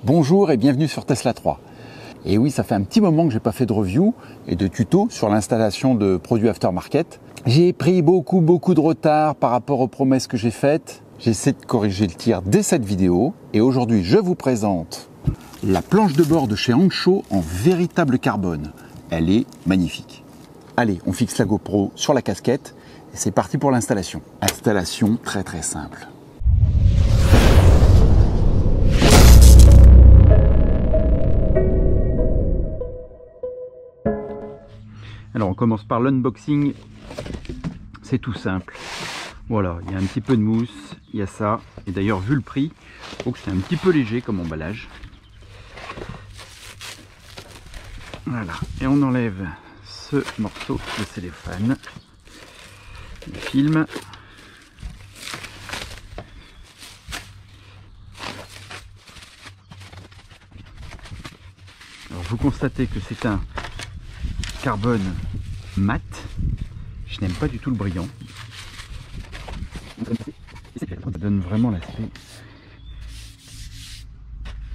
Bonjour et bienvenue sur Tesla 3. Et oui, ça fait un petit moment que j'ai pas fait de review et de tuto sur l'installation de produits aftermarket. J'ai pris beaucoup de retard par rapport aux promesses que j'ai faites. J'essaie de corriger le tir dès cette vidéo et aujourd'hui je vous présente la planche de bord de chez Ancho en véritable carbone. Elle est magnifique. Allez, on fixe la GoPro sur la casquette et c'est parti pour l'installation. Installation très simple. Alors on commence par l'unboxing, c'est tout simple. Voilà, il y a un petit peu de mousse, il y a ça, et d'ailleurs vu le prix, je trouve que c'est un petit peu léger comme emballage. Voilà, et on enlève ce morceau de cellophane, le film. Alors vous constatez que c'est un carbone mat. Je n'aime pas du tout le brillant. Ça donne vraiment l'aspect,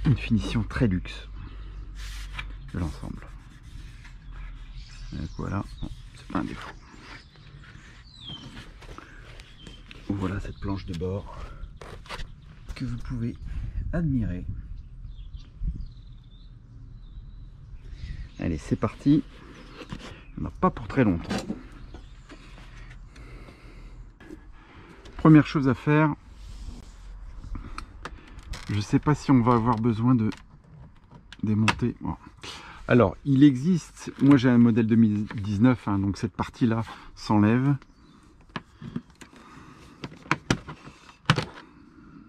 une finition très luxe de l'ensemble. Voilà, c'est pas un défaut. Voilà cette planche de bord que vous pouvez admirer. Allez, c'est parti. On n'a pas pour très longtemps. Première chose à faire, je ne sais pas si on va avoir besoin de démonter. Bon. Alors, il existe, moi j'ai un modèle 2019, donc cette partie-là s'enlève.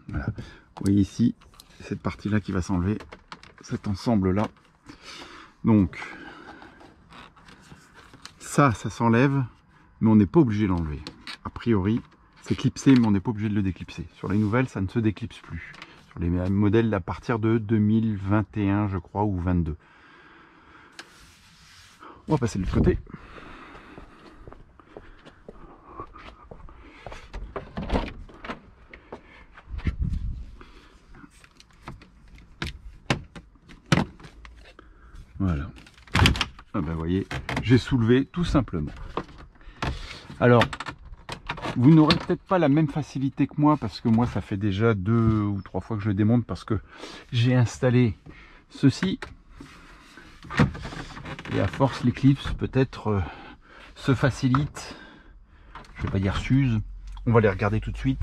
Voilà. Vous voyez ici, cette partie-là qui va s'enlever, cet ensemble-là. Donc, ça s'enlève, mais on n'est pas obligé de l'enlever. A priori, c'est clipsé, mais on n'est pas obligé de le déclipser. Sur les nouvelles, ça ne se déclipse plus. Sur les modèles à partir de 2021, je crois, ou 22. On va passer de l'autre côté. Voilà. Ah ben, vous voyez, j'ai soulevé tout simplement. Alors, vous n'aurez peut-être pas la même facilité que moi parce que moi ça fait déjà 2 ou 3 fois que je le démonte parce que j'ai installé ceci et à force l'éclipse peut-être se facilite, je vais pas dire s'use. On va les regarder tout de suite.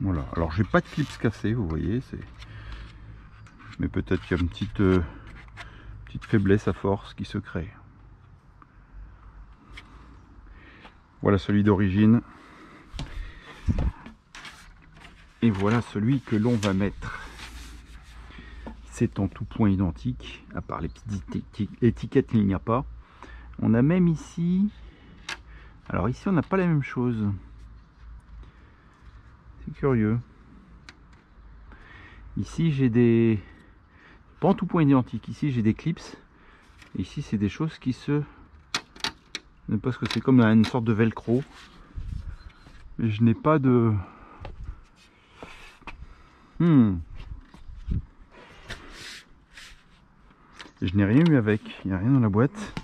Voilà, alors j'ai pas de clips cassés, vous voyez, mais peut-être qu'il y a une petite faiblesse à force qui se crée. Voilà celui d'origine. Et voilà celui que l'on va mettre. C'est en tout point identique, à part les petites étiquettes, il n'y a pas. On a même ici, alors ici on n'a pas la même chose. C'est curieux. Ici j'ai des, pas en tout point identique, ici j'ai des clips. Ici c'est des choses qui se, parce que c'est comme une sorte de velcro. Mais je n'ai pas de, je n'ai rien eu avec, il n'y a rien dans la boîte.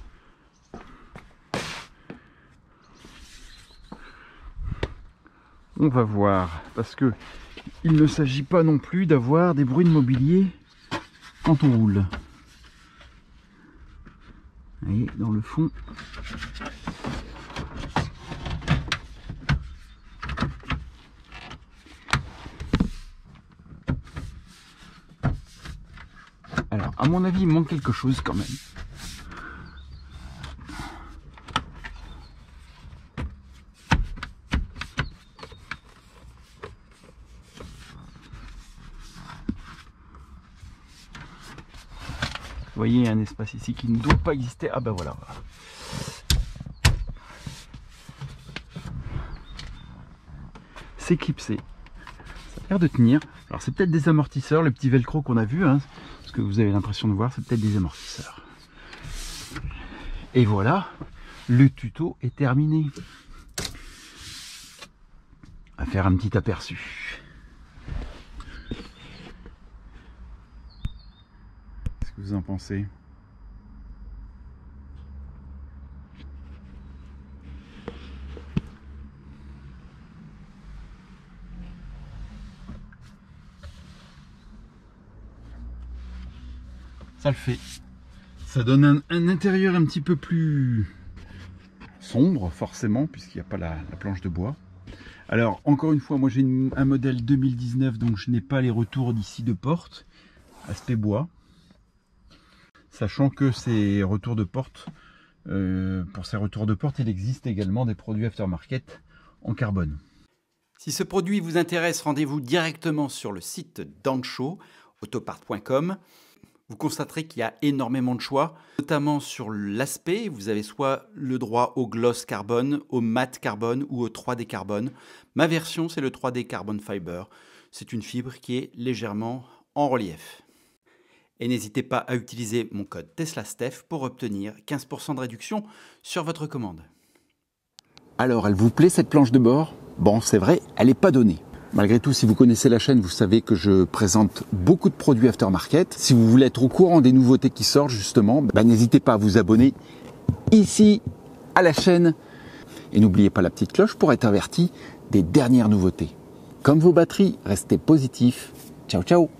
On va voir, parce que il ne s'agit pas non plus d'avoir des bruits de mobilier quand on roule. Vous voyez, dans le fond. Alors, à mon avis, il manque quelque chose quand même. Vous voyez, il y a un espace ici qui ne doit pas exister. Ah ben voilà. C'est clipsé. l'air de tenir. Alors c'est peut-être des amortisseurs, le petit velcro qu'on a vu, hein, ce que vous avez l'impression de voir, c'est peut-être des amortisseurs. Et voilà, le tuto est terminé. On va faire un petit aperçu. Qu'est-ce que vous en pensez ? Ça le fait. Ça donne un intérieur un petit peu plus sombre, forcément, puisqu'il n'y a pas la planche de bois. Alors, encore une fois, moi j'ai un modèle 2019, donc je n'ai pas les retours d'ici de porte. Aspect bois. Sachant que ces retours de porte, pour ces retours de porte, il existe également des produits aftermarket en carbone. Si ce produit vous intéresse, rendez-vous directement sur le site d'Ancho, autopart.com. Vous constaterez qu'il y a énormément de choix, notamment sur l'aspect. Vous avez soit le droit au gloss carbone, au mat carbone ou au 3D carbone. Ma version, c'est le 3D carbon fiber. C'est une fibre qui est légèrement en relief. Et n'hésitez pas à utiliser mon code TESLASTEPH pour obtenir 15% de réduction sur votre commande. Alors, elle vous plaît cette planche de bord ? Bon, c'est vrai, elle n'est pas donnée. Malgré tout, si vous connaissez la chaîne, vous savez que je présente beaucoup de produits aftermarket. Si vous voulez être au courant des nouveautés qui sortent, justement, n'hésitez pas à vous abonner ici à la chaîne. Et n'oubliez pas la petite cloche pour être averti des dernières nouveautés. Comme vos batteries, restez positifs. Ciao, ciao!